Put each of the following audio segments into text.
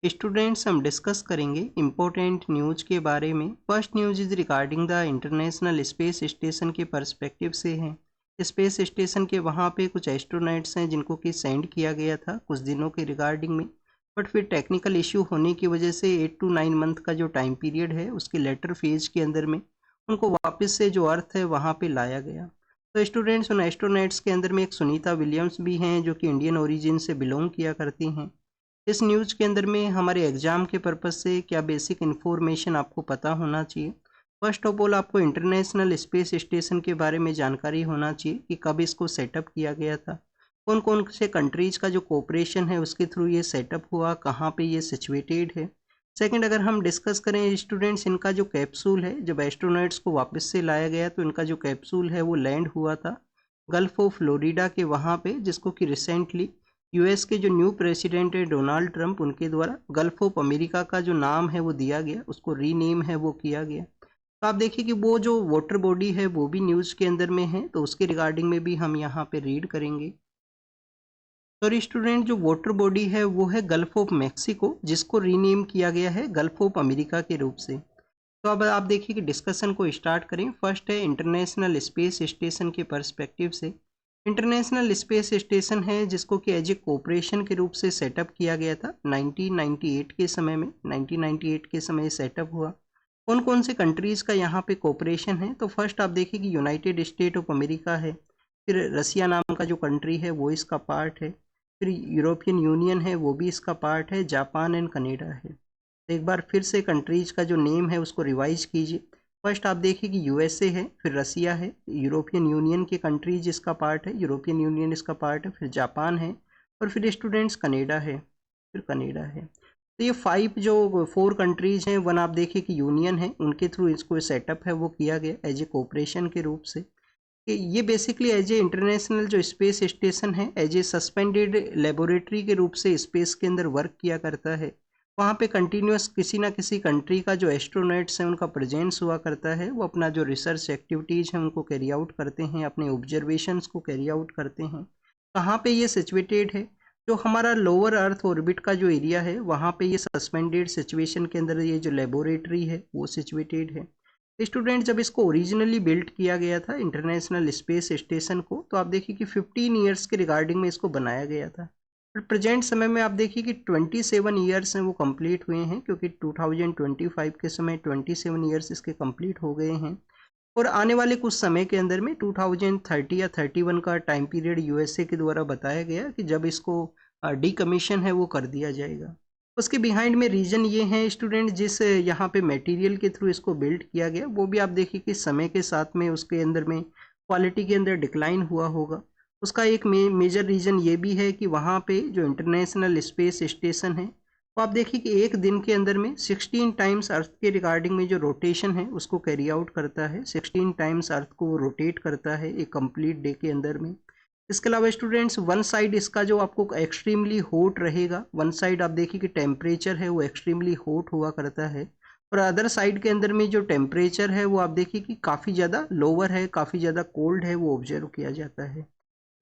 Students हम discuss करेंगे important news के बारे में। First news is regarding the international space station के पर्सपेक्टिव से है। स्पेस स्टेशन के वहाँ पे कुछ एस्ट्रोनॉट्स हैं जिनको कि सेंड किया गया था कुछ दिनों के रिगार्डिंग में, बट फिर टेक्निकल इश्यू होने की वजह से 8 to 9 मंथ का जो टाइम पीरियड है उसके लेटर फेज के अंदर में उनको वापस से जो अर्थ है वहाँ पे लाया गया। तो स्टूडेंट्स उन एस्ट्रोनॉट्स के अंदर में एक सुनीता विलियम्स भी हैं जो कि इंडियन ओरिजिन से बिलोंग किया करती हैं। इस न्यूज़ के अंदर में हमारे एग्जाम के पर्पज़ से क्या बेसिक इन्फॉर्मेशन आपको पता होना चाहिए। फर्स्ट ऑफ ऑल आपको इंटरनेशनल स्पेस स्टेशन के बारे में जानकारी होना चाहिए कि कब इसको सेटअप किया गया था, कौन कौन से कंट्रीज़ का जो कोऑपरेशन है उसके थ्रू ये सेटअप हुआ, कहाँ पे ये सिचुएटेड है। सेकंड अगर हम डिस्कस करें स्टूडेंट्स, इनका जो कैप्सूल है जब एस्ट्रोनॉट्स को वापस से लाया गया तो इनका जो कैप्सूल है वो लैंड हुआ था गल्फ ऑफ फ्लोरिडा के वहाँ पे, जिसको कि रिसेंटली यूएस के जो न्यू प्रेसिडेंट है डोनाल्ड ट्रंप उनके द्वारा गल्फ ऑफ अमेरिका का जो नाम है वो दिया गया, उसको रीनेम है वो किया गया। तो आप देखिए कि वो जो वाटर बॉडी है वो भी न्यूज़ के अंदर में है, तो उसके रिगार्डिंग में भी हम यहाँ पे रीड करेंगे। तो स्टूडेंट जो वाटर बॉडी है वो है गल्फ ऑफ मैक्सिको, जिसको रीनेम किया गया है गल्फ ऑफ अमेरिका के रूप से। तो अब आप देखिए कि डिस्कशन को स्टार्ट करें। फर्स्ट है इंटरनेशनल स्पेस स्टेशन के पर्सपेक्टिव से। इंटरनेशनल स्पेस स्टेशन है जिसको कि एज ए कोऑपरेशन के रूप से सेटअप किया गया था 1998 के समय में। 1998 के समय सेटअप हुआ। कौन कौन से कंट्रीज़ का यहाँ पे कोऑपरेशन है, तो फर्स्ट आप देखिए कि यूनाइटेड स्टेट ऑफ अमेरिका है, फिर रसिया नाम का जो कंट्री है वो इसका पार्ट है, फिर यूरोपियन यूनियन है वो भी इसका पार्ट है, जापान एंड कनाडा है। तो एक बार फिर से कंट्रीज का जो नेम है उसको रिवाइज कीजिए। फर्स्ट आप देखिए कि यूएसए है, फिर रसिया है, यूरोपियन यूनियन के कंट्रीज इसका पार्ट है, यूरोपियन यूनियन इसका पार्ट है, फिर जापान है, और फिर स्टूडेंट्स कनाडा है, फिर कनाडा है। तो ये 5 जो 4 कंट्रीज हैं, वन आप देखिए कि यूनियन है, उनके थ्रू इसको सेटअप है वो किया गया एज ए कोऑपरेशन के रूप से। ये बेसिकली एज ए इंटरनेशनल जो स्पेस स्टेशन है एज ए सस्पेंडेड लेबोरेटरी के रूप से स्पेस के अंदर वर्क किया करता है। वहाँ पे कंटिन्यूस किसी ना किसी कंट्री का जो एस्ट्रोनॉट्स हैं उनका प्रेजेंस हुआ करता है, वो अपना जो रिसर्च एक्टिविटीज़ हैं उनको कैरी आउट करते हैं, अपने ऑब्जर्वेशंस को कैरी आउट करते हैं। कहाँ पे ये सिचुएटेड है, जो हमारा लोअर अर्थ ऑर्बिट का जो एरिया है वहाँ पे ये सस्पेंडेड सिचुएशन के अंदर ये जो लेबोरेटरी है वो सिचुएटेड है। स्टूडेंट जब इसको ओरिजिनली बिल्ड किया गया था इंटरनेशनल स्पेस स्टेशन को, तो आप देखिए कि 15 ईयर्स के रिगार्डिंग में इसको बनाया गया था। पर प्रेजेंट समय में आप देखिए कि 27 ईयर्स हैं वो कंप्लीट हुए हैं, क्योंकि 2025 के समय 27 ईयर्स इसके कंप्लीट हो गए हैं। और आने वाले कुछ समय के अंदर में 2030 या 31 का टाइम पीरियड यूएसए के द्वारा बताया गया कि जब इसको डीकमीशन है वो कर दिया जाएगा। उसके बिहाइंड में रीज़न ये है स्टूडेंट, जिस यहाँ पे मटेरियल के थ्रू इसको बिल्ड किया गया वो भी आप देखिए कि समय के साथ में उसके अंदर में क्वालिटी के अंदर डिक्लाइन हुआ होगा। उसका एक मेजर रीज़न ये भी है कि वहाँ पे जो इंटरनेशनल स्पेस स्टेशन है वो आप देखिए कि एक दिन के अंदर में 16 टाइम्स अर्थ के रिगार्डिंग में जो रोटेशन है उसको कैरी आउट करता है। 16 टाइम्स अर्थ को रोटेट करता है एक कंप्लीट डे के अंदर में। इसके अलावा स्टूडेंट्स वन साइड इसका जो आपको एक्सट्रीमली हॉट रहेगा, वन साइड आप देखिए कि टेम्परेचर है वो एक्सट्रीमली हॉट हुआ करता है, और अदर साइड के अंदर में जो टेम्परेचर है वो आप देखिए कि काफ़ी ज़्यादा लोअर है, काफ़ी ज़्यादा कोल्ड है, वो ऑब्जर्व किया जाता है।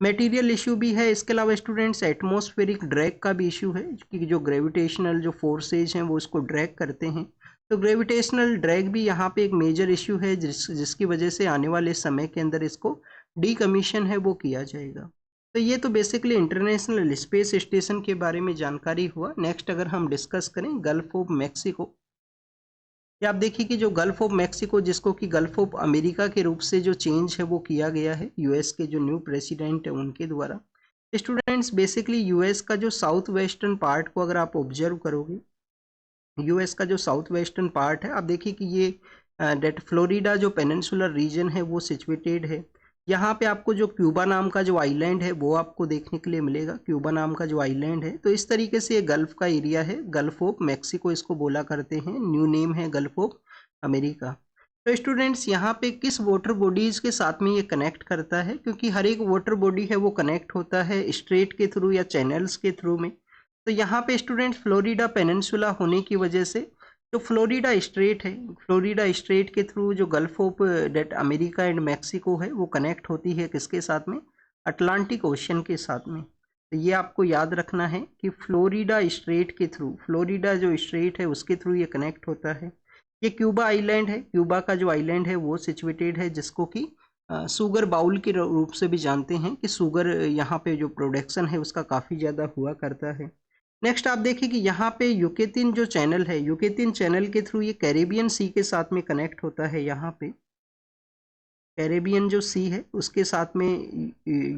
मटेरियल इशू भी है। इसके अलावा स्टूडेंट्स एटमॉस्फेरिक ड्रैग का भी इशू है कि जो ग्रेविटेशनल जो फोर्सेज हैं वो इसको ड्रैग करते हैं। तो ग्रेविटेशनल ड्रैग भी यहाँ पे एक मेजर इशू है जिसकी वजह से आने वाले समय के अंदर इसको डीकमीशन है वो किया जाएगा। तो ये तो बेसिकली इंटरनेशनल स्पेस स्टेशन के बारे में जानकारी हुआ। नेक्स्ट अगर हम डिस्कस करें गल्फ ऑफ मैक्सिको, या आप देखिए कि जो गल्फ ऑफ मैक्सिको जिसको कि गल्फ ऑफ अमेरिका के रूप से जो चेंज है वो किया गया है यूएस के जो न्यू प्रेसिडेंट है उनके द्वारा। स्टूडेंट्स बेसिकली यूएस का जो साउथ वेस्टर्न पार्ट को अगर आप ऑब्जर्व करोगे, यूएस का जो साउथ वेस्टर्न पार्ट है आप देखिए कि ये डेट फ्लोरिडा जो पेनिनसुलर रीजन है वो सिचुएटेड है। यहाँ पे आपको जो क्यूबा नाम का जो आइलैंड है वो आपको देखने के लिए मिलेगा, क्यूबा नाम का जो आइलैंड है। तो इस तरीके से ये गल्फ का एरिया है, गल्फ ऑफ मैक्सिको इसको बोला करते हैं, न्यू नेम है गल्फ ऑफ अमेरिका। तो स्टूडेंट्स यहाँ पे किस वाटर बॉडीज़ के साथ में ये कनेक्ट करता है, क्योंकि हर एक वाटर बॉडी है वो कनेक्ट होता है स्ट्रेट के थ्रू या चैनल्स के थ्रू में। तो यहाँ पे स्टूडेंट्स फ्लोरिडा पेनिनसुला होने की वजह से जो फ्लोरिडा स्ट्रेट है, फ्लोरिडा स्ट्रेट के थ्रू जो Gulf of the America and Mexico है वो कनेक्ट होती है किसके साथ में, अटलांटिक ओशन के साथ में। तो ये आपको याद रखना है कि फ्लोरिडा स्ट्रेट के थ्रू, फ्लोरिडा जो स्ट्रेट है उसके थ्रू ये कनेक्ट होता है। ये क्यूबा आइलैंड है, क्यूबा का जो आइलैंड है वो सिचुएटेड है, जिसको कि शुगर बाउल के रूप से भी जानते हैं कि शुगर यहाँ पे जो प्रोडक्शन है उसका काफ़ी ज़्यादा हुआ करता है। नेक्स्ट आप देखिए कि यहाँ पे यूकेतिन जो चैनल है, यूकेतिन चैनल के थ्रू ये कैरेबियन सी के साथ में कनेक्ट होता है। यहाँ पे कैरेबियन जो सी है उसके साथ में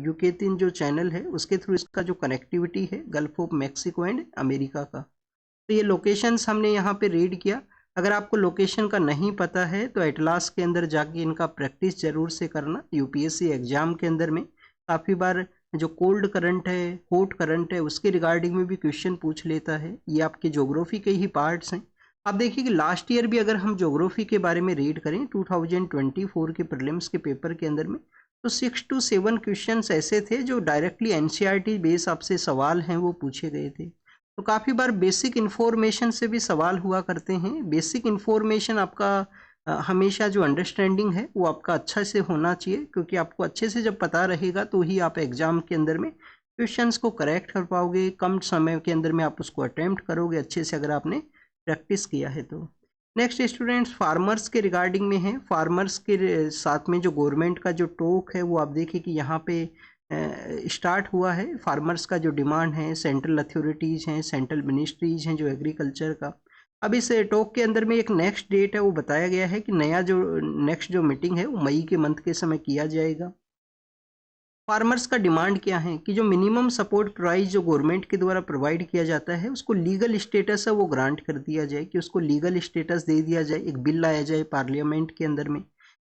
यूकेतिन जो चैनल है उसके थ्रू इसका जो कनेक्टिविटी है gulf of Mexico and America का। तो ये लोकेशंस हमने यहाँ पे रीड किया। अगर आपको लोकेशन का नहीं पता है तो एटलास के अंदर जाके इनका प्रैक्टिस जरूर से करना। यूपीएससी एग्जाम के अंदर में काफ़ी बार जो कोल्ड करंट है, हॉट करंट है, उसके रिगार्डिंग में भी क्वेश्चन पूछ लेता है। ये आपके ज्योग्राफी के ही पार्ट्स हैं। आप देखिए कि लास्ट ईयर भी अगर हम ज्योग्राफी के बारे में रीड करें 2024 के प्रीलिम्स के पेपर के अंदर में, तो 6 to 7 क्वेश्चंस ऐसे थे जो डायरेक्टली एनसीईआरटी बेस आपसे सवाल हैं वो पूछे गए थे। तो काफ़ी बार बेसिक इन्फॉर्मेशन से भी सवाल हुआ करते हैं। बेसिक इन्फॉर्मेशन आपका हमेशा जो अंडरस्टैंडिंग है वो आपका अच्छा से होना चाहिए, क्योंकि आपको अच्छे से जब पता रहेगा तो ही आप एग्जाम के अंदर में क्वेश्चंस को करेक्ट कर पाओगे। कम समय के अंदर में आप उसको अटेम्प्ट करोगे अच्छे से अगर आपने प्रैक्टिस किया है तो। नेक्स्ट स्टूडेंट्स फार्मर्स के रिगार्डिंग में है। फार्मर्स के साथ में जो गवर्नमेंट का जो टॉक है वो आप देखिए कि यहाँ पे स्टार्ट हुआ है। फार्मर्स का जो डिमांड है, सेंट्रल अथॉरिटीज़ हैं, सेंट्रल मिनिस्ट्रीज हैं जो एग्रीकल्चर का। अब इस टॉक के अंदर में एक नेक्स्ट डेट है वो बताया गया है कि नया जो नेक्स्ट जो मीटिंग है वो मई के मंथ के समय किया जाएगा। फार्मर्स का डिमांड क्या है कि जो मिनिमम सपोर्ट प्राइस जो गवर्नमेंट के द्वारा प्रोवाइड किया जाता है उसको लीगल स्टेटस है वो ग्रांट कर दिया जाए, कि उसको लीगल स्टेटस दे दिया जाए। एक बिल लाया जाए पार्लियामेंट के अंदर में।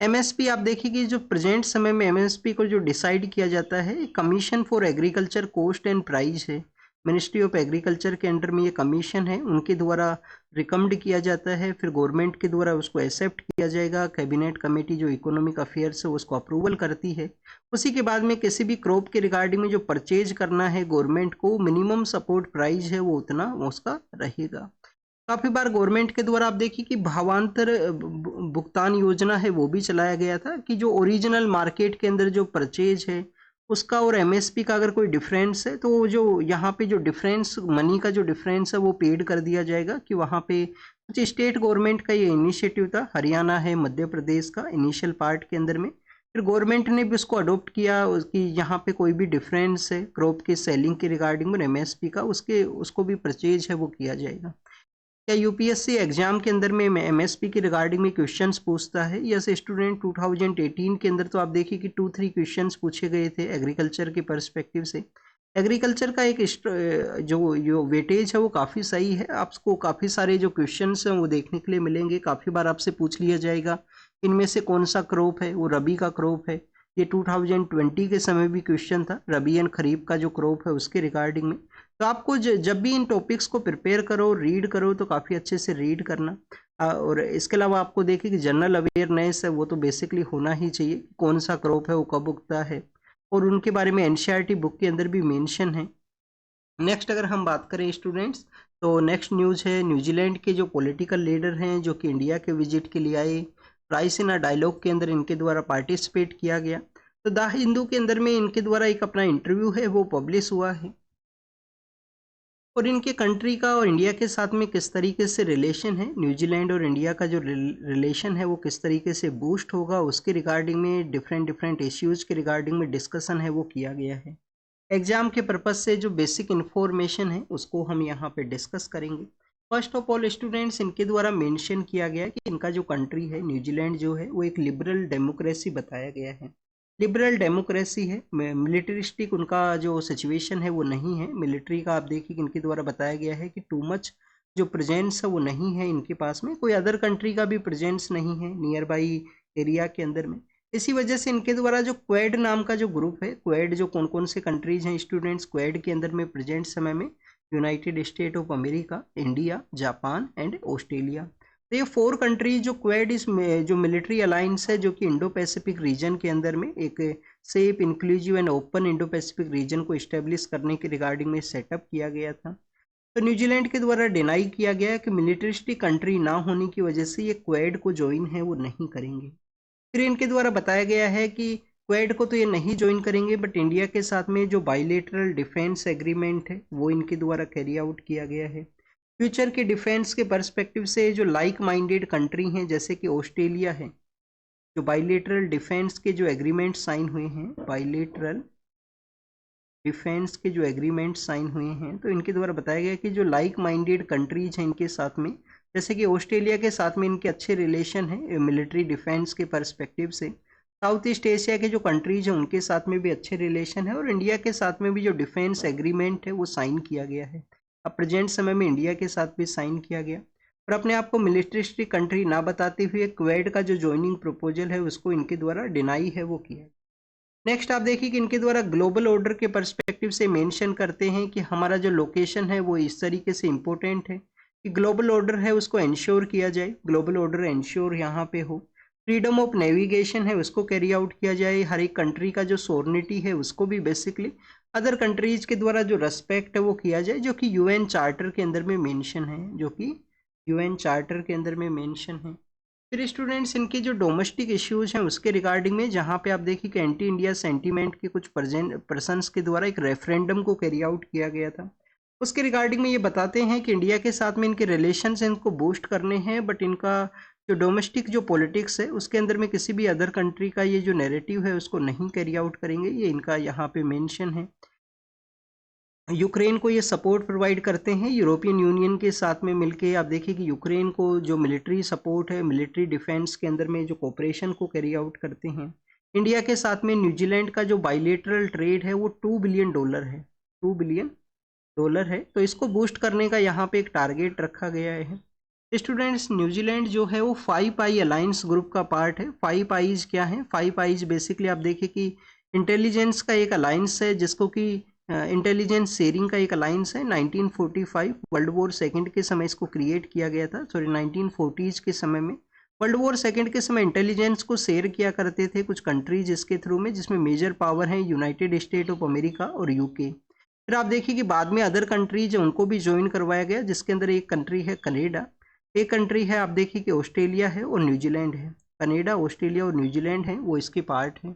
एमएसपी आप देखिए कि जो प्रेजेंट समय में एमएसपी को जो डिसाइड किया जाता है commission for agriculture cost and price है। मिनिस्ट्री ऑफ एग्रीकल्चर के अंडर में ये कमीशन है, उनके द्वारा रिकमेंड किया जाता है, फिर गवर्नमेंट के द्वारा उसको एक्सेप्ट किया जाएगा। कैबिनेट कमेटी जो इकोनॉमिक अफेयर्स है उसको अप्रूवल करती है। उसी के बाद में किसी भी क्रॉप के रिगार्डिंग में जो परचेज करना है गवर्नमेंट को, मिनिमम सपोर्ट प्राइस है वो उतना उसका रहेगा। काफ़ी बार गवर्नमेंट के द्वारा आप देखिए कि भावांतर भुगतान योजना है वो भी चलाया गया था, कि जो ओरिजिनल मार्केट के अंदर जो परचेज है उसका और एमएसपी का अगर कोई डिफरेंस है तो जो यहाँ पे जो डिफरेंस मनी का जो डिफरेंस है वो पेड कर दिया जाएगा। कि वहाँ पे कुछ स्टेट गवर्नमेंट का ये इनिशिएटिव था, हरियाणा है, मध्य प्रदेश का इनिशियल पार्ट के अंदर में। फिर गवर्नमेंट ने भी उसको अडोप्ट किया कि यहाँ पे कोई भी डिफरेंस है क्रॉप के सेलिंग के रिगार्डिंग में एमएसपी का, उसको भी परचेज है वो किया जाएगा। क्या यूपीएससी एग्जाम के अंदर में एमएसपी के रिगार्डिंग में क्वेश्चंस पूछता है? यस स्टूडेंट, 2018 के अंदर तो आप देखिए कि 2-3 क्वेश्चंस पूछे गए थे एग्रीकल्चर के पर्सपेक्टिव से। एग्रीकल्चर का एक जो वेटेज है वो काफ़ी सही है। आपको काफ़ी सारे जो क्वेश्चंस हैं वो देखने के लिए मिलेंगे। काफ़ी बार आपसे पूछ लिया जाएगा इनमें से कौन सा क्रॉप है वो रबी का क्रॉप है। ये 2020 के समय भी क्वेश्चन था, रबी एंड खरीफ का जो क्रॉप है उसके रिगार्डिंग में। तो आपको जब भी इन टॉपिक्स को प्रिपेयर करो, रीड करो, तो काफ़ी अच्छे से रीड करना। और इसके अलावा आपको देखिए कि जनरल अवेयरनेस है वो तो बेसिकली होना ही चाहिए, कौन सा क्रॉप है वो कब उगता है, और उनके बारे में एनसीईआरटी बुक के अंदर भी मेंशन है। नेक्स्ट अगर हम बात करें स्टूडेंट्स, तो नेक्स्ट न्यूज़ है न्यूजीलैंड के जो पॉलिटिकल लीडर हैं जो कि इंडिया के विजिट के लिए आए। राइस इन अ डायलॉग के अंदर इनके द्वारा पार्टिसिपेट किया गया। तो द हिंदू के अंदर में इनके द्वारा एक अपना इंटरव्यू है वो पब्लिश हुआ है, और इनके कंट्री का और इंडिया के साथ में किस तरीके से रिलेशन है, न्यूजीलैंड और इंडिया का जो रिलेशन है वो किस तरीके से बूस्ट होगा, उसके रिगार्डिंग में डिफरेंट इश्यूज़ के रिगार्डिंग में डिस्कशन है वो किया गया है। एग्जाम के पर्पज़ से जो बेसिक इन्फॉर्मेशन है उसको हम यहाँ पे डिस्कस करेंगे। फर्स्ट ऑफ ऑल स्टूडेंट्स, इनके द्वारा मेंशन किया गया कि इनका जो कंट्री है न्यूजीलैंड जो है वो एक लिबरल डेमोक्रेसी बताया गया है। लिबरल डेमोक्रेसी है, मिलिटरिस्टिक उनका जो सिचुएशन है वो नहीं है। मिलिट्री का आप देखिए कि इनके द्वारा बताया गया है कि टू मच जो प्रेजेंस है वो नहीं है इनके पास में, कोई अदर कंट्री का भी प्रेजेंस नहीं है नियर बाई एरिया के अंदर में। इसी वजह से इनके द्वारा जो क्वेड नाम का जो ग्रुप है, क्वेड जो कौन कौन से कंट्रीज हैं स्टूडेंट्स, क्वेड के अंदर में प्रेजेंट समय में United state of America, India, Japan and Australia. तो ये 4 कंट्रीज जो क्वेड इस जो मिलिट्री अलायंस है जो कि इंडो पैसिफिक रीजन के अंदर में एक safe, inclusive and open Indo Pacific region को इस्टेब्लिश करने के रिगार्डिंग में सेटअप किया गया था। तो न्यूजीलैंड के द्वारा डिनाई किया गया कि मिलिटरिस्टिक कंट्री ना होने की वजह से ये क्वेड को ज्वाइन है वो नहीं करेंगे। फिर इनके द्वारा बताया गया है कि क्वेड को तो ये नहीं ज्वाइन करेंगे, बट इंडिया के साथ में जो बाइलेटरल डिफेंस एग्रीमेंट है वो इनके द्वारा कैरी आउट किया गया है। फ्यूचर के डिफेंस के पर्सपेक्टिव से जो लाइक माइंडेड कंट्री हैं जैसे कि ऑस्ट्रेलिया है, जो बाइलेटरल डिफेंस के जो एग्रीमेंट साइन हुए हैं, बाइलेटरल डिफेंस के जो एग्रीमेंट साइन हुए हैं, तो इनके द्वारा बताया गया कि जो लाइक माइंडेड कंट्रीज हैं इनके साथ में, जैसे कि ऑस्ट्रेलिया के साथ में इनके अच्छे रिलेशन है मिलिट्री डिफेंस के पर्सपेक्टिव से। साउथ ईस्ट एशिया के जो कंट्रीज हैं उनके साथ में भी अच्छे रिलेशन है, और इंडिया के साथ में भी जो डिफेंस एग्रीमेंट है वो साइन किया गया है। अब प्रेजेंट समय में इंडिया के साथ भी साइन किया गया, और अपने आप को मिलिट्रिस्टिक कंट्री ना बताते हुए क्वेड का जो ज्वाइनिंग प्रपोजल है उसको इनके द्वारा डिनाई है वो किया। नेक्स्ट आप देखिए कि इनके द्वारा ग्लोबल ऑर्डर के पर्सपेक्टिव से मेंशन करते हैं कि हमारा जो लोकेशन है वो इस तरीके से इम्पोर्टेंट है कि ग्लोबल ऑर्डर है उसको इंश्योर किया जाए, ग्लोबल ऑर्डर इंश्योर यहाँ पे हो। फ्रीडम ऑफ नेविगेशन है उसको कैरी आउट किया जाए, हर एक कंट्री का जो सोर्निटी है उसको भी बेसिकली अदर कंट्रीज के द्वारा जो रेस्पेक्ट है वो किया जाए, जो कि यूएन चार्टर के अंदर में मेंशन है, जो कि यूएन चार्टर के अंदर में मेंशन है। फिर स्टूडेंट्स इनके जो डोमेस्टिक इश्यूज हैं उसके रिगार्डिंग में, जहाँ पे आप देखिए कि एंटी इंडिया सेंटीमेंट के कुछ पर्सन्स के द्वारा एक रेफरेंडम को कैरी आउट किया गया था, उसके रिगार्डिंग में ये बताते हैं कि इंडिया के साथ में इनके रिलेशंस हैं इनको बूस्ट करने हैं, बट इनका जो डोमेस्टिक जो पॉलिटिक्स है उसके अंदर में किसी भी अदर कंट्री का ये जो नैरेटिव है उसको नहीं कैरी आउट करेंगे, ये इनका यहाँ पे मेंशन है। यूक्रेन को ये सपोर्ट प्रोवाइड करते हैं यूरोपियन यूनियन के साथ में मिलके। आप देखिए कि यूक्रेन को जो मिलिट्री सपोर्ट है, मिलिट्री डिफेंस के अंदर में जो कोऑपरेशन को कैरी आउट करते हैं। इंडिया के साथ में न्यूजीलैंड का जो बाइलेटरल ट्रेड है वो $2 बिलियन है, $2 बिलियन है, तो इसको बूस्ट करने का यहाँ पे एक टारगेट रखा गया है। स्टूडेंट्स न्यूजीलैंड जो है वो 5 आई अलायंस ग्रुप का पार्ट है। 5 आईज क्या है? 5 आईज बेसिकली आप देखिए कि इंटेलिजेंस का एक अलायंस है, जिसको कि इंटेलिजेंस शेयरिंग का एक अलायंस है। 1945 वर्ल्ड वॉर सेकंड के समय इसको क्रिएट किया गया था, सॉरी 1940s के समय में। वर्ल्ड वॉर सेकंड के समय इंटेलिजेंस को शेयर किया करते थे कुछ कंट्रीज इसके थ्रू में, जिसमें मेजर पावर है यूनाइटेड स्टेट ऑफ अमेरिका और यूके। फिर आप देखिए कि बाद में अदर कंट्रीज उनको भी ज्वाइन करवाया गया, जिसके अंदर एक कंट्री है कनाडा, एक कंट्री है आप देखिए कि ऑस्ट्रेलिया है और न्यूजीलैंड है। कनाडा, ऑस्ट्रेलिया और न्यूजीलैंड है वो इसके पार्ट हैं।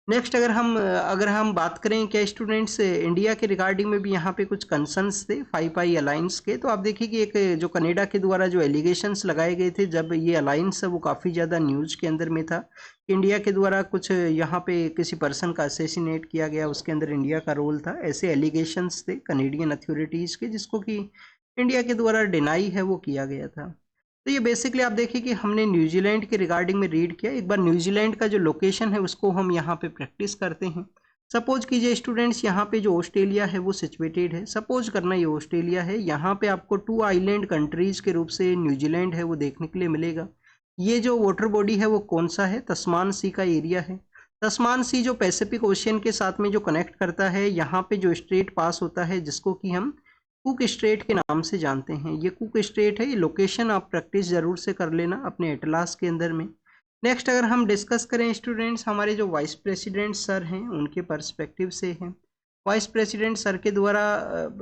नेक्स्ट अगर हम बात करें क्या स्टूडेंट्स, इंडिया के रिगार्डिंग में भी यहाँ पे कुछ कंसर्न्स थे 5 आई अलायंस के। तो आप देखिए कि एक जो कनाडा के द्वारा जो एलिगेशंस लगाए गए थे जब ये अलायंस है वो काफ़ी ज़्यादा न्यूज़ के अंदर में था कि इंडिया के द्वारा कुछ यहाँ पे किसी पर्सन का असैसिनेट किया गया, उसके अंदर इंडिया का रोल था, ऐसे एलिगेशंस थे कनेडियन अथॉरिटीज़ के, जिसको कि इंडिया के द्वारा डिनाई है वो किया गया था। तो ये बेसिकली आप देखिए कि हमने न्यूजीलैंड के रिगार्डिंग में रीड किया। एक बार न्यूजीलैंड का जो लोकेशन है उसको हम यहाँ पे प्रैक्टिस करते हैं। सपोज कीजिए स्टूडेंट्स यहाँ पे जो ऑस्ट्रेलिया है वो सिचुएटेड है, सपोज करना ये ऑस्ट्रेलिया है, यहाँ पे आपको 2 आइलैंड कंट्रीज के रूप से न्यूजीलैंड है वो देखने के लिए मिलेगा। ये जो वाटर बॉडी है वो कौन सा है? तस्मान सी का एरिया है। तस्मान सी जो पैसिफिक ओशियन के साथ में जो कनेक्ट करता है, यहाँ पे जो स्ट्रेट पास होता है जिसको कि हम कुक स्ट्रेट के नाम से जानते हैं, ये कुक स्ट्रेट है। ये लोकेशन आप प्रैक्टिस जरूर से कर लेना अपने एटलास के अंदर में। नेक्स्ट अगर हम डिस्कस करें स्टूडेंट्स, हमारे जो वाइस प्रेसिडेंट सर हैं उनके पर्सपेक्टिव से हैं। वाइस प्रेसिडेंट सर के द्वारा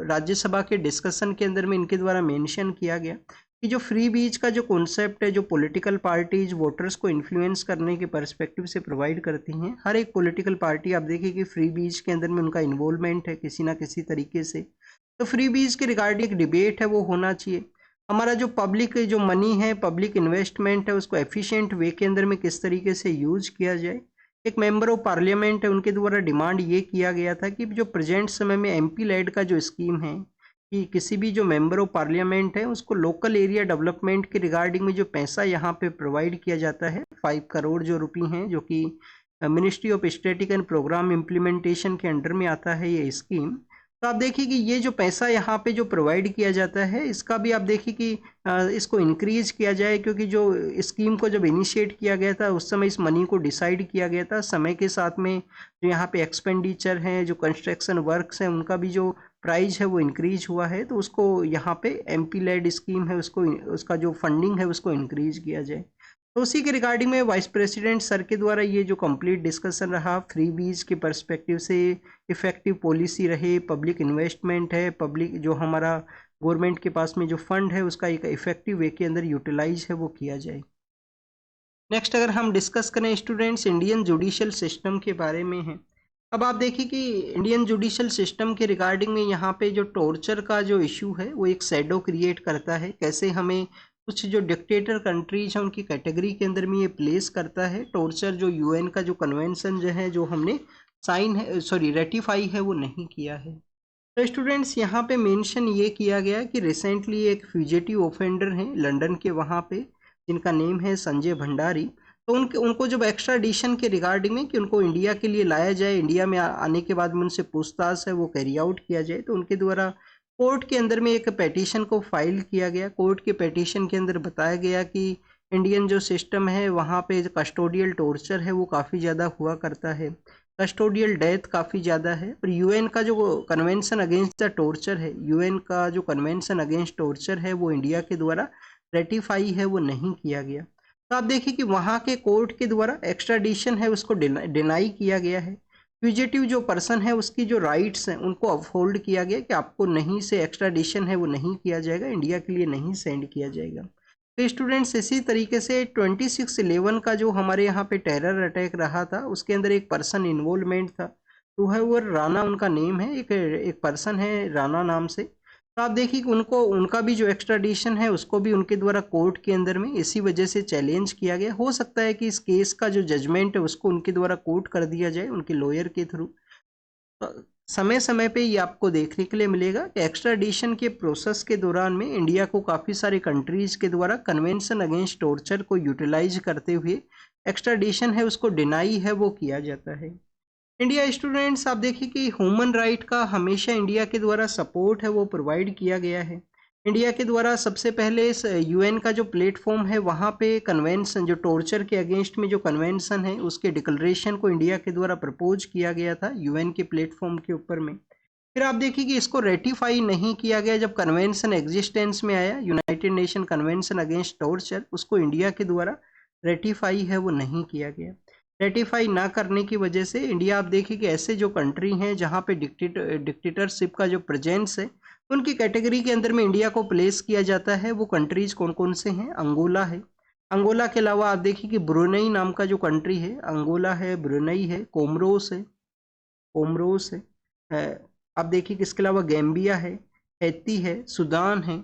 राज्यसभा के डिस्कशन के अंदर में इनके द्वारा मेंशन किया गया कि जो फ्री बीच का जो कॉन्सेप्ट है, जो पॉलिटिकल पार्टीज वोटर्स को इन्फ्लुएंस करने के पर्सपेक्टिव से प्रोवाइड करती हैं। हर एक पॉलिटिकल पार्टी आप देखिए कि फ्री बीच के अंदर में उनका इन्वॉल्वमेंट है किसी ना किसी तरीके से। तो फ्री बीज के रिगार्डिंग एक डिबेट है वो होना चाहिए। हमारा जो पब्लिक जो मनी है, पब्लिक इन्वेस्टमेंट है, उसको एफिशिएंट वे के अंदर में किस तरीके से यूज किया जाए। एक मेंबर ऑफ पार्लियामेंट है उनके द्वारा डिमांड ये किया गया था कि जो प्रेजेंट समय में एमपी लेड का जो स्कीम है कि किसी भी जो मेंबर ऑफ पार्लियामेंट है उसको लोकल एरिया डेवलपमेंट के रिगार्डिंग में जो पैसा यहाँ पे प्रोवाइड किया जाता है 5 करोड़ जो रुपये हैं, जो कि ministry of statistics and programme implementation के अंडर में आता है ये स्कीम। तो आप देखिए कि ये जो पैसा यहाँ पे जो प्रोवाइड किया जाता है इसका भी आप देखिए कि इसको इंक्रीज किया जाए, क्योंकि जो स्कीम को जब इनिशिएट किया गया था उस समय इस मनी को डिसाइड किया गया था। समय के साथ में जो यहाँ पे एक्सपेंडिचर हैं, जो कंस्ट्रक्शन वर्क्स हैं, उनका भी जो प्राइस है वो इंक्रीज हुआ है। तो उसको यहाँ पे एमपी लेड स्कीम है उसको उसका जो फंडिंग है उसको इंक्रीज किया जाए। तो उसी के रिगार्डिंग में वाइस प्रेसिडेंट सर के द्वारा ये जो कंप्लीट डिस्कशन रहा फ्री बीज के पर्सपेक्टिव से, इफेक्टिव पॉलिसी रहे, पब्लिक इन्वेस्टमेंट है, पब्लिक जो हमारा गवर्नमेंट के पास में जो फंड है उसका एक इफेक्टिव वे के अंदर यूटिलाइज है वो किया जाए। नेक्स्ट अगर हम डिस्कस करें स्टूडेंट्स, इंडियन जुडिशियल सिस्टम के बारे में है। अब आप देखिए कि इंडियन जुडिशियल सिस्टम के रिगार्डिंग में यहाँ पे जो टॉर्चर का जो इशू है वो एक शैडो क्रिएट करता है। कैसे हमें कुछ जो डिक्टेटर कंट्रीज हैं उनकी कैटेगरी के अंदर में ये प्लेस करता है। टॉर्चर जो यूएन का जो कन्वेंशन जो है, जो हमने साइन है, सॉरी रेटिफाई है, वो नहीं किया है। तो स्टूडेंट्स यहाँ पे मेंशन ये किया गया कि रिसेंटली एक फ्यूजिटिव ऑफेंडर हैं लंदन के वहाँ पे, जिनका नेम है संजय भंडारी। तो उनको जब एक्स्ट्राडिशन के रिगार्डिंग में कि उनको इंडिया के लिए लाया जाए, इंडिया में आने के बाद में उनसे पूछताछ है वो कैरी आउट किया जाए, तो उनके द्वारा कोर्ट के अंदर में एक पेटिशन को फाइल किया गया। कोर्ट के पेटिशन के अंदर बताया गया कि इंडियन जो सिस्टम है वहाँ पे कस्टोडियल टॉर्चर है वो काफ़ी ज़्यादा हुआ करता है, कस्टोडियल डेथ काफ़ी ज़्यादा है। और यूएन का जो कन्वेंशन अगेंस्ट द टॉर्चर है, यूएन का जो कन्वेंशन अगेंस्ट टॉर्चर है वो इंडिया के द्वारा रेटिफाई है वो नहीं किया गया। तो आप देखिए कि वहाँ के कोर्ट के द्वारा एक्स्ट्राडिशन है उसको डिनाई किया गया है। फ्यूजिटिव जो पर्सन है उसकी जो राइट्स हैं उनको अपहोल्ड किया गया कि आपको नहीं से एक्स्ट्राडिशन है वो नहीं किया जाएगा, इंडिया के लिए नहीं सेंड किया जाएगा। तो स्टूडेंट्स इसी तरीके से 26/11 का जो हमारे यहाँ पे टेरर अटैक रहा था उसके अंदर एक पर्सन इन्वॉल्वमेंट था, तो है वो राणा उनका नेम है, एक पर्सन है राणा नाम से। तो आप देखिए कि उनको उनका भी जो एक्स्ट्राडिशन है उसको भी उनके द्वारा कोर्ट के अंदर में इसी वजह से चैलेंज किया गया। हो सकता है कि इस केस का जो जजमेंट है उसको उनके द्वारा कोर्ट कर दिया जाए उनके लॉयर के थ्रू। समय समय पे ये आपको देखने के लिए मिलेगा कि एक्स्ट्राडिशन के प्रोसेस के दौरान में इंडिया को काफ़ी सारे कंट्रीज के द्वारा कन्वेंशन अगेंस्ट टॉर्चर को यूटिलाइज करते हुए एक्स्ट्राडिशन है उसको डिनाई है वो किया जाता है। इंडिया स्टूडेंट्स आप देखिए कि ह्यूमन राइट का हमेशा इंडिया के द्वारा सपोर्ट है वो प्रोवाइड किया गया है। इंडिया के द्वारा सबसे पहले इस यूएन का जो प्लेटफॉर्म है वहाँ पे कन्वेंशन जो टॉर्चर के अगेंस्ट में जो कन्वेंशन है उसके डिक्लेरेशन को इंडिया के द्वारा प्रपोज किया गया था यूएन के प्लेटफॉर्म के ऊपर में। फिर आप देखिए कि इसको रेटिफाई नहीं किया गया जब कन्वेंशन एग्जिस्टेंस में आया, United nation convention against torture, उसको इंडिया के द्वारा रेटिफाई है वो नहीं किया गया। रेटिफाई ना करने की वजह से इंडिया आप देखिए कि ऐसे जो कंट्री हैं जहाँ पे डिक्टेटरशिप का जो प्रेजेंस है उनकी कैटेगरी के अंदर में इंडिया को प्लेस किया जाता है। वो कंट्रीज कौन कौन से हैं? अंगोला है, अंगोला के अलावा आप देखिए कि ब्रुनई नाम का जो कंट्री है, अंगोला है, ब्रुनई है, कोमरोस है, कोमरोस है, आप देखिए कि इसके अलावा गैम्बिया है, हैती है, सूडान है।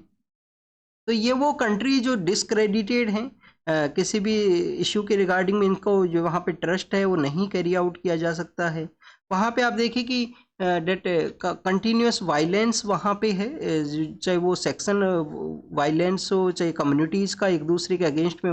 तो ये वो कंट्री जो डिस्क्रेडिटेड हैं, किसी भी इशू के रिगार्डिंग में इनको जो वहाँ पे ट्रस्ट है वो नहीं कैरी आउट किया जा सकता है। वहाँ पे आप देखिए कि डेट कंटिन्यूस वायलेंस वहाँ पे है, चाहे वो सेक्शन वायलेंस हो, चाहे कम्युनिटीज़ का एक दूसरे के अगेंस्ट में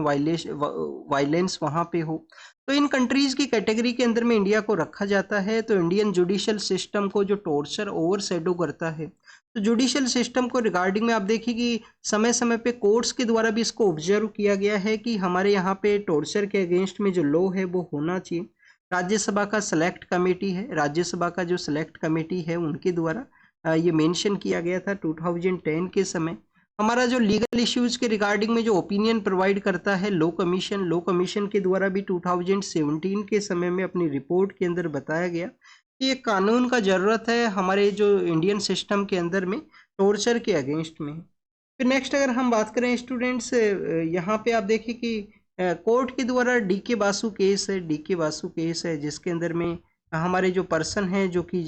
वायलेंस वहाँ पे हो। तो इन कंट्रीज़ की कैटेगरी के अंदर में इंडिया को रखा जाता है। तो इंडियन जुडिशियल सिस्टम को जो टॉर्चर ओवरशैडो करता है, तो जुडिशियल सिस्टम को रिगार्डिंग में आप देखिए कि समय समय पे कोर्ट्स के द्वारा भी इसको ऑब्जर्व किया गया है कि हमारे यहाँ पे टॉर्चर के अगेंस्ट में जो लॉ है वो होना चाहिए। राज्यसभा का सेलेक्ट कमेटी है, राज्यसभा का जो सेलेक्ट कमेटी है उनके द्वारा ये मेंशन किया गया था 2010 के समय। हमारा जो लीगल इश्यूज के रिगार्डिंग में जो ओपिनियन प्रोवाइड करता है लॉ कमीशन के द्वारा भी 2017 के समय में अपनी रिपोर्ट के अंदर बताया गया कि एक कानून का ज़रूरत है हमारे जो इंडियन सिस्टम के अंदर में टॉर्चर के अगेंस्ट में। फिर नेक्स्ट अगर हम बात करें स्टूडेंट्स, यहाँ पे आप देखिए कि कोर्ट के द्वारा डीके बासु केस है, डीके बासु केस है जिसके अंदर में हमारे जो पर्सन हैं जो कि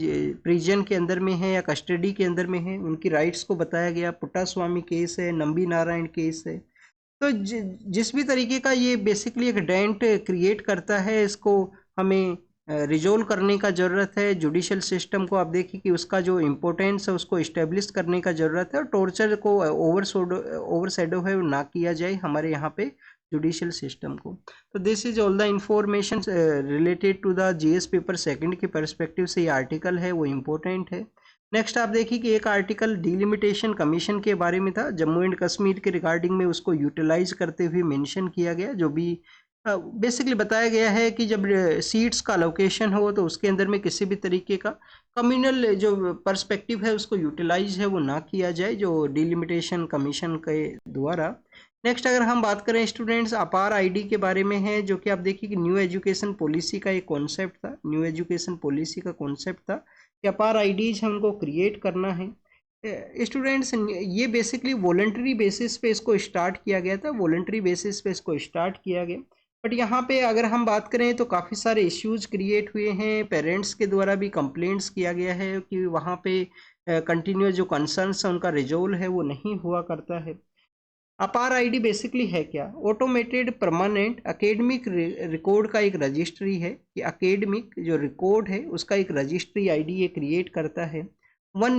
प्रिजन के अंदर में है या कस्टडी के अंदर में है उनकी राइट्स को बताया गया। पुट्टास्वामी केस है, नंबी नारायण केस है। तो जिस भी तरीके का ये बेसिकली एक डेंट क्रिएट करता है, इसको हमें रिजोल्व करने का ज़रूरत है। जुडिशियल सिस्टम को आप देखिए कि उसका जो इम्पोर्टेंस है उसको इस्टेब्लिश करने का ज़रूरत है और टॉर्चर को ओवरशैडो है ना किया जाए हमारे यहाँ पे जुडिशियल सिस्टम को। तो this is all the information related to the GS paper second के परस्पेक्टिव से ये आर्टिकल है वो इम्पोर्टेंट है। नेक्स्ट आप देखिए कि एक आर्टिकल डिलिमिटेशन कमीशन के बारे में था, जम्मू एंड कश्मीर के रिगार्डिंग में उसको यूटिलाइज करते हुए मेंशन किया गया, जो भी बेसिकली बताया गया है कि जब सीट्स का अलोकेशन हो तो उसके अंदर में किसी भी तरीके का कम्युनल जो पर्सपेक्टिव है उसको यूटिलाइज है वो ना किया जाए जो डिलिमिटेशन कमीशन के द्वारा। नेक्स्ट अगर हम बात करें स्टूडेंट्स अपार आईडी के बारे में है, जो कि आप देखिए कि न्यू एजुकेशन पॉलिसी का एक कॉन्सेप्ट था, न्यू एजुकेशन पॉलिसी का कॉन्सेप्ट था कि अपार आईडीज है उनको क्रिएट करना है। स्टूडेंट्स ये बेसिकली वॉलंटरी बेसिस पे इसको स्टार्ट किया गया था, वॉलंटरी बेसिस पे इसको स्टार्ट किया गया। बट यहाँ पे अगर हम बात करें तो काफ़ी सारे इश्यूज क्रिएट हुए हैं, पेरेंट्स के द्वारा भी कंप्लेंट्स किया गया है कि वहाँ पे कंटिन्यूस जो कंसर्न्स है उनका रिजोल्व है वो नहीं हुआ करता है। अपार आईडी बेसिकली है क्या? ऑटोमेटेड परमानेंट एकेडमिक रिकॉर्ड का एक रजिस्ट्री है कि एकेडमिक जो रिकॉर्ड है उसका एक रजिस्ट्री आईडी ये क्रिएट करता है। वन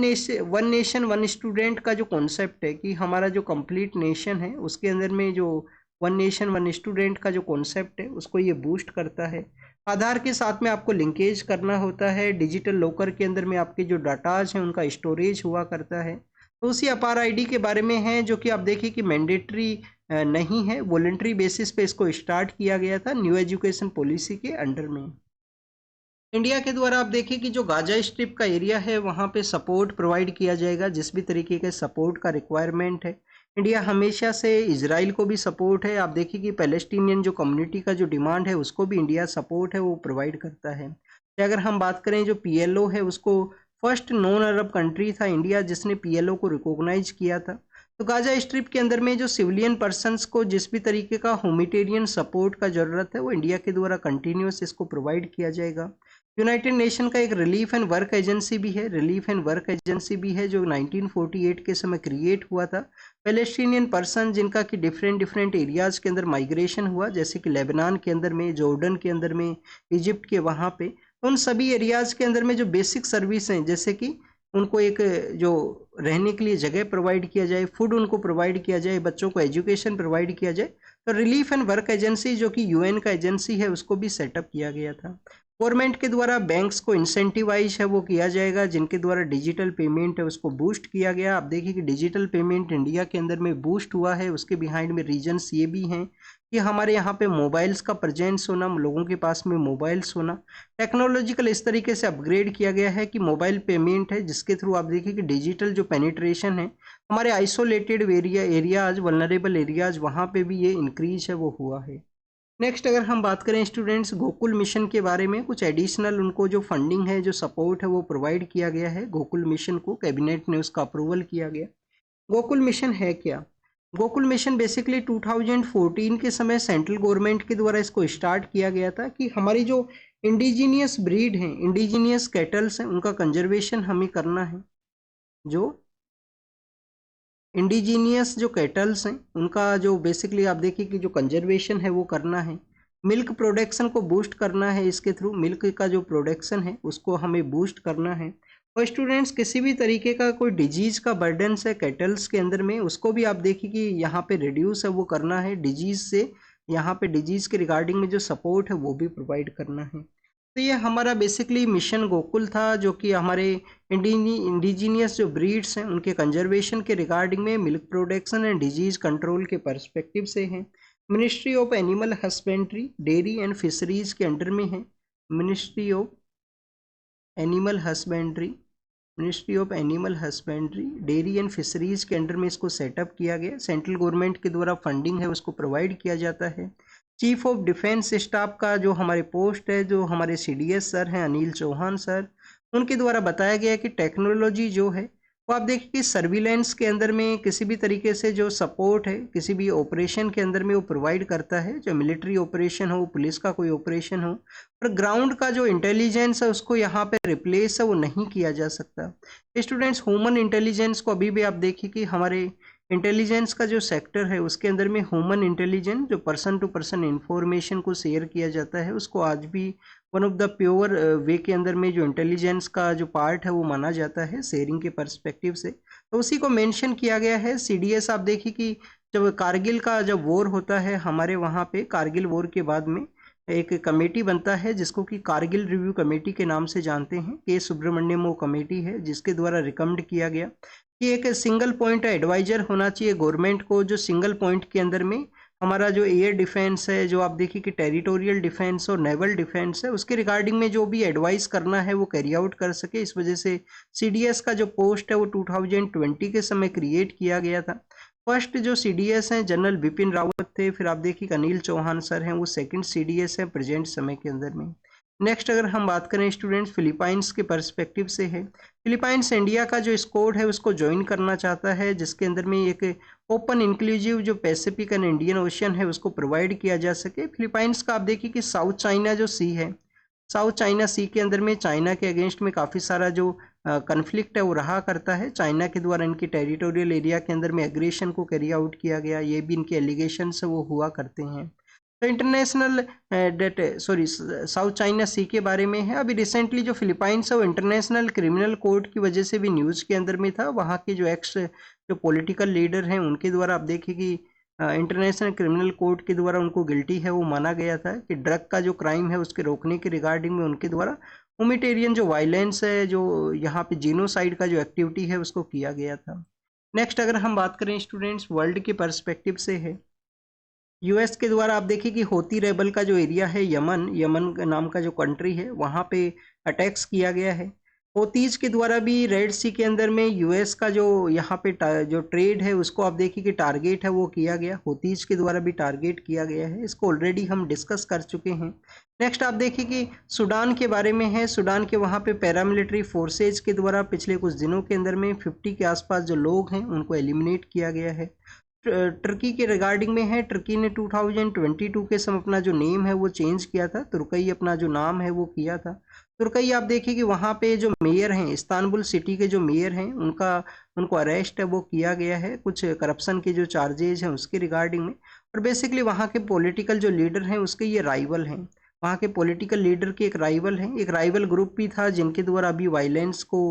नेशन वन स्टूडेंट का जो कॉन्सेप्ट है कि हमारा जो कंप्लीट नेशन है उसके अंदर में जो वन नेशन वन स्टूडेंट का जो कॉन्सेप्ट है उसको ये बूस्ट करता है। आधार के साथ में आपको लिंकेज करना होता है, डिजिटल लॉकर के अंदर में आपके जो डाटाज हैं उनका स्टोरेज हुआ करता है। तो उसी अपार आईडी के बारे में है जो कि आप देखिए कि मैंडेटरी नहीं है, वॉलंटरी बेसिस पे इसको स्टार्ट किया गया था न्यू एजुकेशन पॉलिसी के अंडर में। इंडिया के द्वारा आप देखिए कि जो गाजा स्ट्रिप का एरिया है वहाँ पे सपोर्ट प्रोवाइड किया जाएगा, जिस भी तरीके के सपोर्ट का रिक्वायरमेंट है। इंडिया हमेशा से इजराइल को भी सपोर्ट है, आप देखिए कि पैलेस्टीनियन जो कम्युनिटी का जो डिमांड है उसको भी इंडिया सपोर्ट है वो प्रोवाइड करता है। तो अगर हम बात करें जो पीएलओ है उसको फर्स्ट नॉन अरब कंट्री था इंडिया जिसने पीएलओ को रिकॉग्नाइज किया था। तो गाजा स्ट्रिप के अंदर में जो सिविलियन पर्सनस को जिस भी तरीके का ह्यूमैनिटेरियन सपोर्ट का ज़रूरत है वो इंडिया के द्वारा कंटिन्यूस इसको प्रोवाइड किया जाएगा। यूनाइटेड नेशन का एक रिलीफ एंड वर्क एजेंसी भी है, रिलीफ एंड वर्क एजेंसी भी है जो 1948 के समय क्रिएट हुआ था। पैलेस्टीनियन पर्सन जिनका कि डिफरेंट डिफरेंट एरियाज़ के अंदर माइग्रेशन हुआ, जैसे कि लेबनान के अंदर में, जॉर्डन के अंदर में, इजिप्ट के वहाँ पे, उन सभी एरियाज़ के अंदर में जो बेसिक सर्विस हैं जैसे कि उनको एक जो रहने के लिए जगह प्रोवाइड किया जाए, फूड उनको प्रोवाइड किया जाए, बच्चों को एजुकेशन प्रोवाइड किया जाए, तो रिलीफ एंड वर्क एजेंसी जो कि यूएन का एजेंसी है उसको भी सेटअप किया गया था। गवर्नमेंट के द्वारा बैंक्स को इंसेंटिवाइज है वो किया जाएगा, जिनके द्वारा डिजिटल पेमेंट है उसको बूस्ट किया गया। आप देखिए कि डिजिटल पेमेंट इंडिया के अंदर में बूस्ट हुआ है, उसके बिहाइंड में रीजन्स ये भी हैं कि हमारे यहाँ पे मोबाइल्स का प्रेजेंस होना, लोगों के पास में मोबाइल्स होना, टेक्नोलॉजिकल इस तरीके से अपग्रेड किया गया है कि मोबाइल पेमेंट है जिसके थ्रू आप देखिए कि डिजिटल जो पेनिट्रेशन है हमारे आइसोलेटेड एरियाज वल्नरेबल एरियाज वहाँ पे भी ये इंक्रीज है वो हुआ है। नेक्स्ट अगर हम बात करें स्टूडेंट्स गोकुल मिशन के बारे में, कुछ एडिशनल उनको जो फंडिंग है जो सपोर्ट है वो प्रोवाइड किया गया है गोकुल मिशन को, कैबिनेट ने उसका अप्रूवल किया गया। गोकुल मिशन है क्या? गोकुल मिशन बेसिकली 2014 के समय सेंट्रल गवर्नमेंट के द्वारा इसको स्टार्ट किया गया था कि हमारी जो इंडिजीनियस ब्रीड हैं, इंडिजीनियस कैटल्स हैं, उनका कंजर्वेशन हमें करना है। जो इंडिजीनियस जो कैटल्स हैं उनका जो बेसिकली आप देखिए कि जो कंजर्वेशन है वो करना है, मिल्क प्रोडक्शन को बूस्ट करना है, इसके थ्रू मिल्क का जो प्रोडक्शन है उसको हमें बूस्ट करना है। और स्टूडेंट्स किसी भी तरीके का कोई डिजीज़ का बर्डन है कैटल्स के अंदर में उसको भी आप देखिए कि यहाँ पे रिड्यूस है वो करना है, डिजीज़ से यहाँ पे डिजीज़ के रिगार्डिंग में जो सपोर्ट है वो भी प्रोवाइड करना है। तो ये हमारा बेसिकली मिशन गोकुल था जो कि हमारे इंडिजीनियस जो ब्रीड्स हैं उनके कंजर्वेशन के रिगार्डिंग में milk production and disease control के पर्सपेक्टिव से है। Ministry of animal husbandry dairy and fisheries के अंडर में है। Ministry of animal husbandry dairy and fisheries के अंडर में इसको सेटअप किया गया। सेंट्रल गवर्नमेंट के द्वारा फंडिंग है उसको प्रोवाइड किया जाता है। चीफ ऑफ डिफेंस स्टाफ का जो हमारे पोस्ट है, जो हमारे सीडीएस सर हैं अनिल चौहान सर, उनके द्वारा बताया गया कि टेक्नोलॉजी जो है वो आप देखिए कि सर्विलेंस के अंदर में किसी भी तरीके से जो सपोर्ट है किसी भी ऑपरेशन के अंदर में वो प्रोवाइड करता है, जो मिलिट्री ऑपरेशन हो, पुलिस का कोई ऑपरेशन हो, और ग्राउंड का जो इंटेलिजेंस है उसको यहाँ पे रिप्लेस है वो नहीं किया जा सकता। स्टूडेंट्स ह्यूमन इंटेलिजेंस को अभी भी आप देखिए कि हमारे इंटेलिजेंस का जो सेक्टर है उसके अंदर में ह्यूमन इंटेलिजेंस जो पर्सन टू पर्सन इंफॉर्मेशन को शेयर किया जाता है उसको आज भी वन ऑफ द प्योर वे के अंदर में जो इंटेलिजेंस का जो पार्ट है वो माना जाता है शेयरिंग के पर्सपेक्टिव से। तो उसी को मेंशन किया गया है। सीडीएस आप देखिए कि जब कारगिल का जब वॉर होता है हमारे वहाँ पे, कारगिल वॉर के बाद में एक कमेटी बनता है जिसको कि कारगिल रिव्यू कमेटी के नाम से जानते हैं। के सुब्रमण्यम वो कमेटी है जिसके द्वारा रिकमेंड किया गया कि एक सिंगल पॉइंट एडवाइजर होना चाहिए गवर्नमेंट को, जो सिंगल पॉइंट के अंदर में हमारा जो एयर डिफेंस है, जो आप देखिए कि टेरिटोरियल डिफेंस और नेवल डिफेंस है, उसके रिगार्डिंग में जो भी एडवाइस करना है वो कैरी आउट कर सके। इस वजह से सीडीएस का जो पोस्ट है वो 2020 के समय क्रिएट किया गया था। फर्स्ट जो सीडीएस हैं जनरल बिपिन रावत थे, फिर आप देखिए अनिल चौहान सर हैं वो सेकंड सीडीएस हैं प्रेजेंट समय के अंदर में। नेक्स्ट अगर हम बात करें स्टूडेंट्स फिलीपाइंस के पर्सपेक्टिव से है, फिलीपाइंस इंडिया का जो स्क्वाड है उसको ज्वाइन करना चाहता है, जिसके अंदर में एक ओपन इंक्लूसिव जो पैसिफिक एंड इंडियन ओशियन है उसको प्रोवाइड किया जा सके। फिलीपाइंस का आप देखिए कि साउथ चाइना जो सी है, साउथ चाइना सी के अंदर में चाइना के अगेंस्ट में काफ़ी सारा जो कन्फ्लिक्ट है वो रहा करता है। चाइना के द्वारा इनकी टेरिटोरियल एरिया के अंदर में एग्रेशन को कैरी आउट किया गया, ये भी इनके एलिगेशन से वो हुआ करते हैं। तो international date sorry South China Sea के बारे में है। अभी रिसेंटली जो फिलीपाइंस है वो इंटरनेशनल क्रिमिनल कोर्ट की वजह से भी न्यूज़ के अंदर में था। वहाँ के जो एक्स जो पॉलिटिकल लीडर हैं उनके द्वारा आप देखिए कि इंटरनेशनल क्रिमिनल कोर्ट के द्वारा उनको गिल्टी है वो माना गया था कि ड्रग का जो क्राइम है उसके रोकने के रिगार्डिंग में उनके द्वारा ह्यूमैनिटेरियन जो वायलेंस है, जो यहाँ पे जीनोसाइड का जो एक्टिविटी है उसको किया गया था। नेक्स्ट अगर हम बात करें स्टूडेंट्स वर्ल्ड के पर्सपेक्टिव से है, यूएस के द्वारा आप देखिए कि होती रेबल का जो एरिया है यमन, यमन नाम का जो कंट्री है वहाँ पे अटैक्स किया गया है। होतीज के द्वारा भी रेड सी के अंदर में यूएस का जो यहाँ पे जो ट्रेड है उसको आप देखिए कि टारगेट है वो किया गया, होतीज के द्वारा भी टारगेट किया गया है। इसको ऑलरेडी हम डिस्कस कर चुके हैं। नेक्स्ट आप देखिए कि सूडान के बारे में है। सूडान के वहाँ पे पैरामिलिट्री फोर्सेज के द्वारा पिछले कुछ दिनों के अंदर में 50 के आसपास जो लोग हैं उनको एलिमिनेट किया गया है। टर्की के रिगार्डिंग में है, टर्की ने 2022 के समय अपना जो नेम है वो चेंज किया था, तुर्कई अपना जो नाम है वो किया था। तुर्कई आप देखिए कि वहाँ पे जो मेयर हैं, इस्तांबुल सिटी के जो मेयर हैं उनको अरेस्ट है वो किया गया है, कुछ करप्शन के जो चार्जेज हैं उसके रिगार्डिंग में। और बेसिकली वहाँ के पॉलिटिकल जो लीडर हैं उसके ये राइवल हैं, वहाँ के पॉलिटिकल लीडर के एक राइवल हैं, एक राइवल ग्रुप भी था जिनके द्वारा अभी वायलेंस को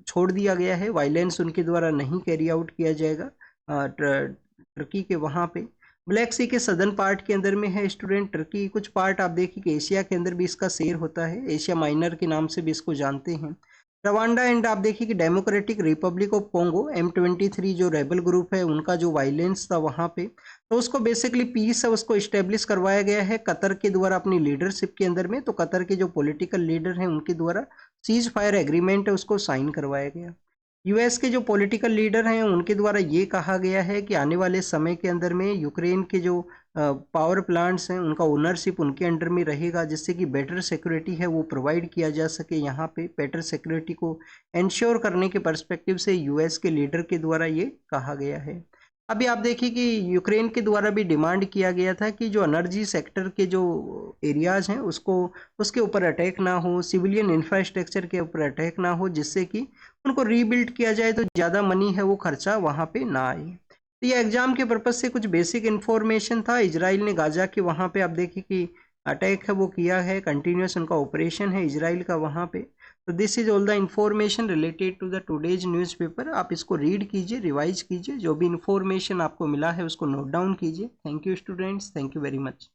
छोड़ दिया गया है, वायलेंस उनके द्वारा नहीं कैरी आउट किया जाएगा। टर्की के वहाँ पे ब्लैक सी के सदर्न पार्ट के अंदर में है स्टूडेंट टर्की। कुछ पार्ट आप देखिए कि एशिया के अंदर भी इसका शेयर होता है, एशिया माइनर के नाम से भी इसको जानते हैं। रवांडा एंड आप देखिए कि democratic Republic of Congo, M23 जो रेबल ग्रुप है उनका जो वायलेंस था वहाँ पे, तो उसको बेसिकली पीस है उसको इस्टेब्लिश करवाया गया है कतर के द्वारा अपनी लीडरशिप के अंदर में। तो कतर के जो पॉलिटिकल लीडर हैं उनके द्वारा सीज फायर एग्रीमेंट है उसको साइन करवाया गया। यूएस के जो पॉलिटिकल लीडर हैं उनके द्वारा ये कहा गया है कि आने वाले समय के अंदर में यूक्रेन के जो पावर प्लांट्स हैं उनका ओनरशिप उनके अंडर में रहेगा, जिससे कि बेटर सिक्योरिटी है वो प्रोवाइड किया जा सके। यहाँ पे बेटर सिक्योरिटी को इंश्योर करने के पर्सपेक्टिव से यूएस के लीडर के द्वारा ये कहा गया है। अभी आप देखिए कि यूक्रेन के द्वारा भी डिमांड किया गया था कि जो एनर्जी सेक्टर के जो एरियाज हैं उसके ऊपर अटैक ना हो, सिविलियन इंफ्रास्ट्रक्चर के ऊपर अटैक ना हो, जिससे कि उनको रीबिल्ड किया जाए तो ज़्यादा मनी है वो खर्चा वहाँ पे ना आए। तो ये एग्जाम के पर्पज़ से कुछ बेसिक इन्फॉर्मेशन था। इजराइल ने गाजा के वहाँ पे आप देखिए कि अटैक है वो किया है, कंटिन्यूस उनका ऑपरेशन है इजराइल का वहाँ पे। तो this is all the information related to the today's newspaper. आप इसको रीड कीजिए, रिवाइज कीजिए, जो भी इंफॉर्मेशन आपको मिला है उसको नोट डाउन कीजिए। Thank you students, thank you very much.